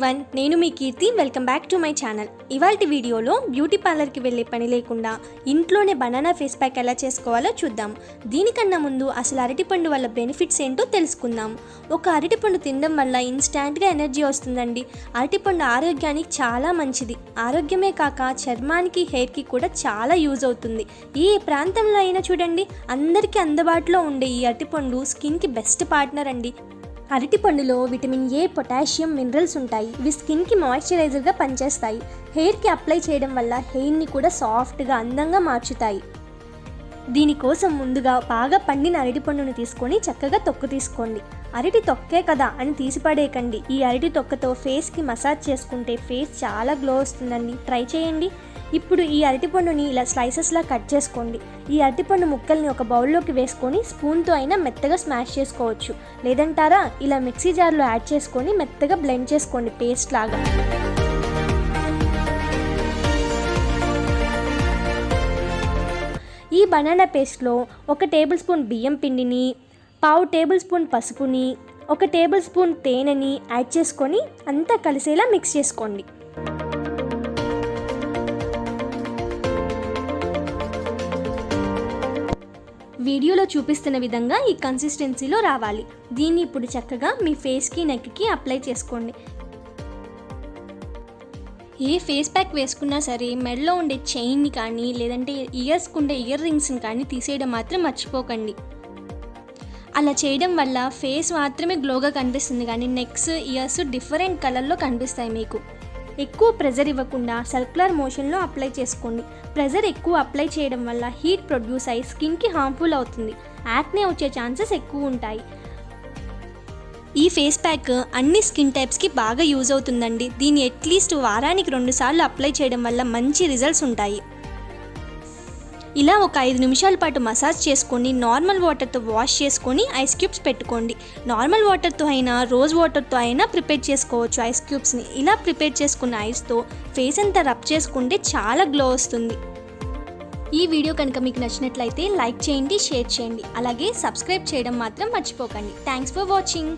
Everyone, నేను మీ Keerthi. Welcome back to my channel. ఇవాల్టి వీడియోలో బ్యూటీ పార్లర్కి వెళ్ళే పని లేకుండా ఇంట్లోనే బనానా ఫేస్ ప్యాక్ ఎలా చేసుకోవాలో చూద్దాం. దీనికన్నా ముందు అసలు అరటిపండు వల్ల బెనిఫిట్స్ ఏంటో తెలుసుకుందాం. ఒక అరటిపండు తినడం వల్ల ఇన్స్టాంట్గా ఎనర్జీ వస్తుందండి. అరటిపండు ఆరోగ్యానికి చాలా మంచిది. ఆరోగ్యమే కాక చర్మానికి, హెయిర్కి కూడా చాలా యూజ్ అవుతుంది. ఏ ప్రాంతంలో అయినా చూడండి, అందరికీ అందుబాటులో ఉండే ఈ అరటిపండు స్కిన్కి బెస్ట్ పార్ట్నర్ అండి. అరటిపండులో విటమిన్ ఏ, పొటాషియం, మినరల్స్ ఉంటాయి. ఇవి స్కిన్కి మాయిశ్చరైజర్గా పనిచేస్తాయి. హెయిర్కి అప్లై చేయడం వల్ల హెయిర్ని కూడా సాఫ్ట్గా, అందంగా మార్చుతాయి. దీనికోసం ముందుగా బాగా పండిన అరటిపండును తీసుకొని చక్కగా తొక్కు తీసుకోండి. అరటి తొక్కే కదా అని తీసిపడేయకండి. ఈ అరటి తొక్కతో ఫేస్కి మసాజ్ చేసుకుంటే ఫేస్ చాలా గ్లో వస్తుందండి. ట్రై చేయండి. ఇప్పుడు ఈ అరటిపండుని ఇలా స్లైసెస్లా కట్ చేసుకోండి. ఈ అరటిపండు ముక్కల్ని ఒక బౌల్లోకి వేసుకొని స్పూన్తో అయినా మెత్తగా స్మాష్ చేసుకోవచ్చు. లేదంటారా, ఇలా మిక్సీ జార్లో యాడ్ చేసుకొని మెత్తగా బ్లెండ్ చేసుకోండి పేస్ట్ లాగా. ఈ బనానా పేస్ట్లో 1 టేబుల్ స్పూన్ బియ్యం పిండిని, 1/2 టేబుల్ స్పూన్ పసుపుని, 1 టేబుల్ స్పూన్ తేనెని యాడ్ చేసుకొని అంతా కలిసేలా మిక్స్ చేసుకోండి. వీడియోలో చూపిస్తున్న విధంగా ఈ కన్సిస్టెన్సీలో రావాలి. దీన్ని ఇప్పుడు చక్కగా మీ ఫేస్కి, నెక్కి అప్లై చేసుకోండి. ఏ ఫేస్ ప్యాక్ వేసుకున్నా సరే మెడలో ఉండే చైన్ని కానీ లేదంటే ఇయర్స్కి ఉండే ఇయర్ రింగ్స్ని కానీ తీసేయడం మాత్రం మర్చిపోకండి. అలా చేయడం వల్ల ఫేస్ మాత్రమే గ్లోగా కనిపిస్తుంది, కానీ నెక్స్, ఇయర్స్ డిఫరెంట్ కలర్లో కనిపిస్తాయి. మీకు ఎక్కువ ప్రెజర్ ఇవ్వకుండా సర్క్యులర్ మోషన్లో అప్లై చేసుకోండి. ప్రెజర్ ఎక్కువ అప్లై చేయడం వల్ల హీట్ ప్రొడ్యూస్ అయ్యి స్కిన్కి హార్మ్ఫుల్ అవుతుంది. యాక్నే వచ్చే ఛాన్సెస్ ఎక్కువ ఉంటాయి. ఈ ఫేస్ ప్యాక్ అన్ని స్కిన్ టైప్స్కి బాగా యూజ్ అవుతుందండి. దీన్ని అట్లీస్ట్ వారానికి 2 సార్లు అప్లై చేయడం వల్ల మంచి రిజల్ట్స్ ఉంటాయి. ఇలా ఒక 5 నిమిషాల పాటు మసాజ్ చేసుకొని నార్మల్ వాటర్తో వాష్ చేసుకొని ఐస్ క్యూబ్స్ పెట్టుకోండి. నార్మల్ వాటర్తో అయినా రోజ్ వాటర్తో అయినా ప్రిపేర్ చేసుకోవచ్చు ఐస్ క్యూబ్స్ని. ఇలా ప్రిపేర్ చేసుకున్న ఐస్తో ఫేస్ అంతా రబ్ చేసుకుంటే చాలా గ్లో వస్తుంది. ఈ వీడియో కనుక మీకు నచ్చినట్లయితే లైక్ చేయండి, షేర్ చేయండి, అలాగే సబ్స్క్రైబ్ చేయడం మాత్రం మర్చిపోకండి. Thanks for watching.